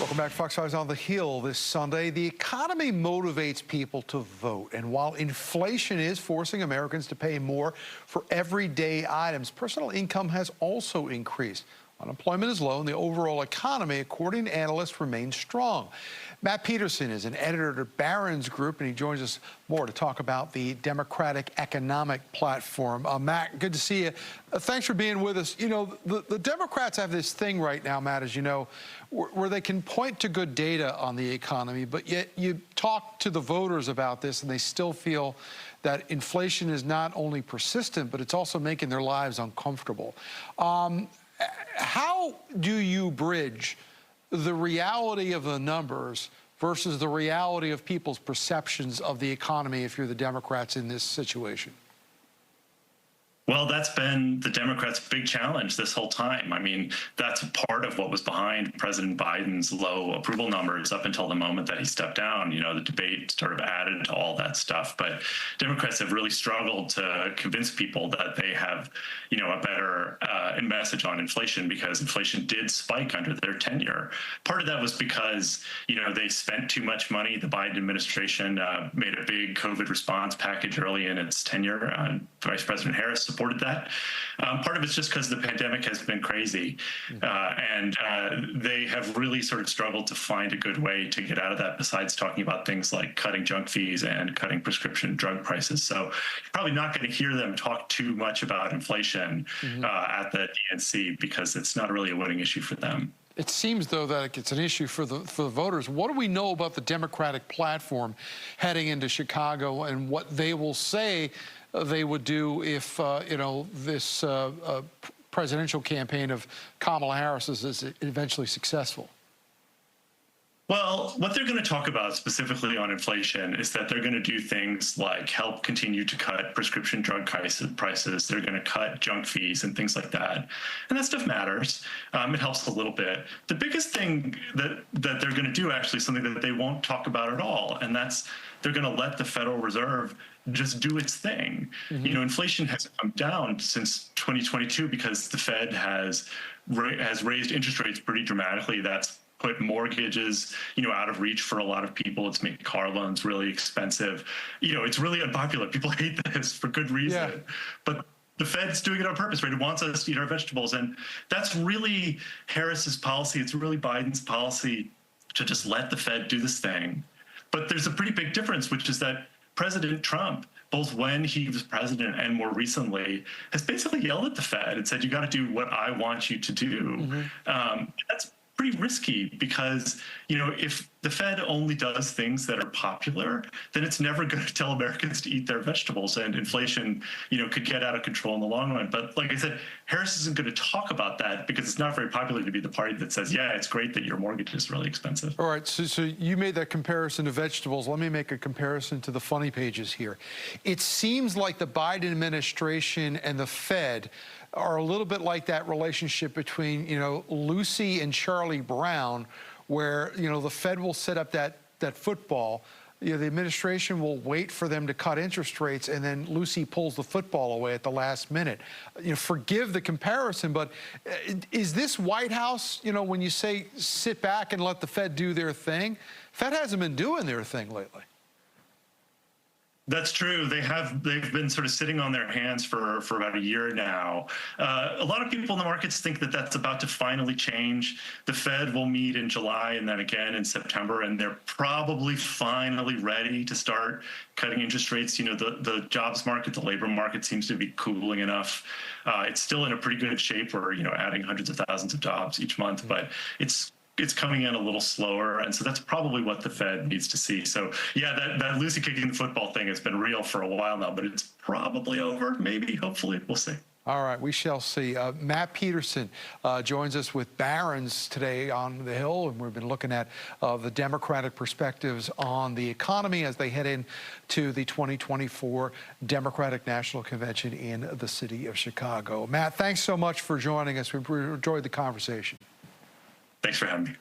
Welcome back, Fox Eyes on the Hill this Sunday. The economy motivates people to vote, and while inflation is forcing Americans to pay more for everyday items, personal income has also increased. Unemployment is low, and the overall economy, according to analysts, remains strong. Matt Peterson is an editor at Barron Group, and he joins us more to talk about the Democratic economic platform. Matt, good to see you. Thanks for being with us. You know, the Democrats have this thing right now, Matt, as you know, where they can point to good data on the economy, but yet you talk to the voters about this, and they still feel that inflation is not only persistent, but it's also making their lives uncomfortable. How do you bridge the reality of the numbers versus the reality of people's perceptions of the economy if you're the Democrats in this situation? Well, that's been the Democrats' big challenge this whole time. I mean, that's part of what was behind President Biden's low approval numbers up until the moment that he stepped down. You know, the debate sort of added to all that stuff. But Democrats have really struggled to convince people that they have, you know, a better message on inflation, because inflation did spike under their tenure. Part of that was because, you know, they spent too much money. The Biden administration made a big COVID response package early in its tenure. Vice President Harris supported that. Part of it's just because the pandemic has been crazy, and they have really sort of struggled to find a good way to get out of that, besides talking about things like cutting junk fees and cutting prescription drug prices. So you're probably not going to hear them talk too much about inflation at the DNC, because it's not really a winning issue for them. It seems, though, that it's an issue for the voters. What do we know about the Democratic platform heading into Chicago, and what they will say they would do if, you know, this presidential campaign of Kamala Harris is eventually successful? Well, what they're going to talk about specifically on inflation is that they're going to do things like help continue to cut prescription drug prices. They're going to cut junk fees and things like that. And that stuff matters. It helps a little bit. The biggest thing that they're going to do, actually, something that they won't talk about at all, and that's they're going to let the Federal Reserve just do its thing. You know, inflation has come down since 2022 because the Fed has raised interest rates pretty dramatically. That's put mortgages, you know, out of reach for a lot of people. It's made car loans really expensive. You know, it's really unpopular. People hate this for good reason. Yeah. But the Fed's doing it on purpose, right? It wants us to eat our vegetables. And that's really Harris's policy. It's really Biden's policy to just let the Fed do this thing. But there's a pretty big difference, which is that President Trump, both when he was president and more recently, has basically yelled at the Fed and said, you got to do what I want you to do. That's pretty risky, because, you know, if the Fed only does things that are popular, then it's never going to tell Americans to eat their vegetables, and inflation, you know, could get out of control in the long run. But like I said, Harris isn't going to talk about that because it's not very popular to be the party that says, yeah, it's great that your mortgage is really expensive. All right, so you made that comparison to vegetables. Let me make a comparison to the funny pages here. It seems like the Biden administration and the Fed are a little bit like that relationship between, you know, Lucy and Charlie Brown, where, you know, the Fed will set up that football. You know, the administration will wait for them to cut interest rates, and then Lucy pulls the football away at the last minute. You know, forgive the comparison, but is this White House, you know, when you say sit back and let the Fed do their thing, Fed hasn't been doing their thing lately. That's true. They've been sort of sitting on their hands for about a year now. A lot of people in the markets think that that's about to finally change. The Fed will meet in July and then again in September, and they're probably finally ready to start cutting interest rates. You know, the jobs market, the labor market seems to be cooling enough. It's still in a pretty good shape. We're, you know, adding hundreds of thousands of jobs each month, but it's coming in a little slower, and so that's probably what the Fed needs to see. So yeah, that Lucy kicking the football thing has been real for a while now, but it's probably over, maybe, hopefully, we'll see. All right, we shall see. Matt Peterson joins us with Barron's today on the Hill, and we've been looking at the Democratic perspectives on the economy as they head into the 2024 Democratic National Convention in the city of Chicago. Matt, thanks so much for joining us. We enjoyed the conversation. Thanks for having me.